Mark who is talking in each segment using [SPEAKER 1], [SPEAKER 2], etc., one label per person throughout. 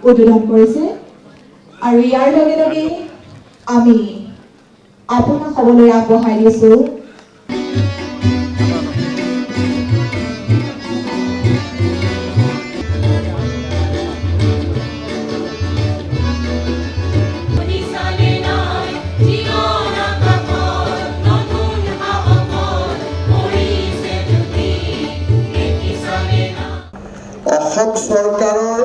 [SPEAKER 1] উদ্বোধন কৰিছে আৰু ইয়াৰ লগে লগে আমি আপোনাক খবৰলৈ আগবঢ়াই দিছো
[SPEAKER 2] অসম চৰকাৰৰ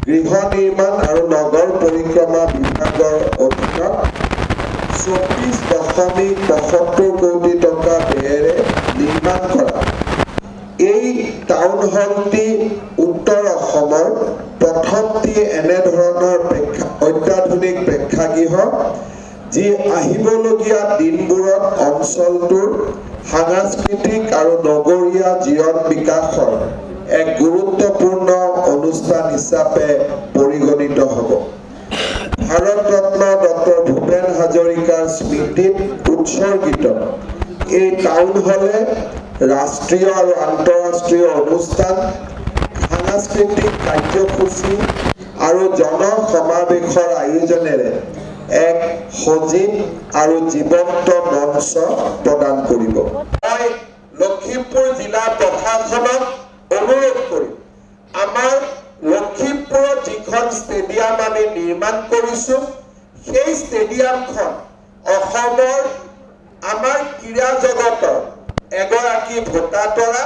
[SPEAKER 2] গৃহ নিৰ্মাণ আৰু নগৰ পৰিক্ৰমা বিভাগৰ অধীনত 24.75 কোটি টকা ব্যয়েৰে নিৰ্মাণ কৰা এই টাউন হলটি উত্তৰ অসমৰ প্ৰথমটি এনেধৰণৰ অত্যাধুনিক প্ৰেক্ষাগৃহ যি আহিবলগীয়া দিনবোৰত অঞ্চলটোৰ সাংস্কৃতিক আৰু নগৰীয়া জীৱন বিকাশৰ এক গুৰুত্বপূৰ্ণ অনুষ্ঠান হিচাপে পৰিগণিত হ'ব। ভাৰত ৰত্ন ডক্টৰ ভূপেন হাজৰিকাৰ স্মৃতিত উৎসৰ্গিত এই টাউন হলে ৰাষ্ট্ৰীয় আৰু আন্তঃৰাষ্ট্ৰীয় অনুষ্ঠান, সাংস্কৃতিক কাৰ্যসূচী আৰু জনসমাৱেশৰ আয়োজনেৰে এক সজীৱ আৰু জীৱন্ত মঞ্চ প্ৰদান কৰিব। মই লখিমপুৰ জিলা প্ৰশাসনক অনুৰোধ কৰিম আমাৰ লখিমপুৰত যিখন ষ্টেডিয়াম আমি নিৰ্মাণ কৰিছো সেই ষ্টেডিয়ামখন অসমৰ আমাৰ ক্ৰীড়া জগতৰ এগৰাকী ভোটাতৰা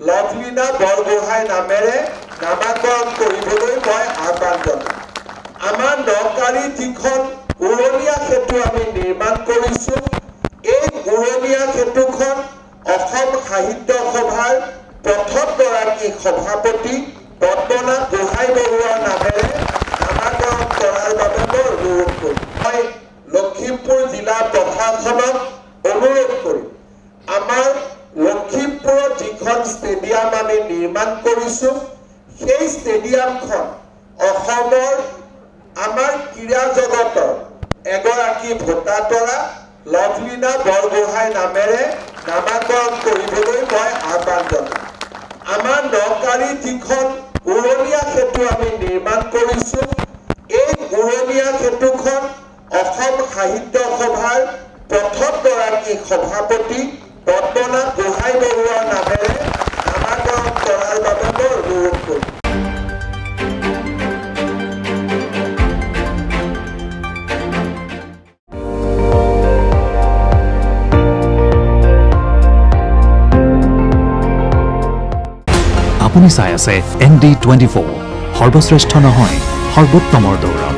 [SPEAKER 2] লভলীনা বৰগোহাঁই নামেৰে নামাকৰণ কৰিবলৈ মই আহ্বান জনাম। আমাৰ নকাৰী যিখন উৰণীয়া সেতু আমি নিৰ্মাণ কৰিছো এই উৰণীয়া সেতুখন অসম সাহিত্য সভাৰ প্ৰথমগৰাকী সভাপতি পদ্মনাথ গোহাঁই বৰুৱাৰ নামেৰে নামাকৰণ কৰাৰ বাবে মই অনুৰোধ কৰিম। মই লখিমপুৰ জিলা প্ৰশাসনক অনুৰোধ কৰিম আমাৰ লখিমপুৰত যিখন ষ্টেডিয়াম আমি নিৰ্মাণ কৰিছো সেই ষ্টেডিয়ামখন অসমৰ আমাৰ ক্ৰীড়া জগতৰ এগৰাকী ভোটাতৰা লভলীনা বৰগোহাঁই নামেৰে নামাকৰণ কৰিবলৈ মই আহ্বান জনাম। আমাৰ নকাৰী যিখন উৰণীয়া সেতু আমি নিৰ্মাণ কৰিছো এই উৰণীয়া সেতুখন অসম সাহিত্য সভাৰ প্ৰথমগৰাকী সভাপতি পদ্মনাথ গোহাঁই বৰুৱাৰ নামেৰে নামাকৰণ কৰাৰ বাবে মই অনুৰোধ কৰিম।
[SPEAKER 3] আপুনি চাই আছে ND24 সৰ্বশ্ৰেষ্ঠ নহয় সৰ্বোত্তমৰ দৌৰ।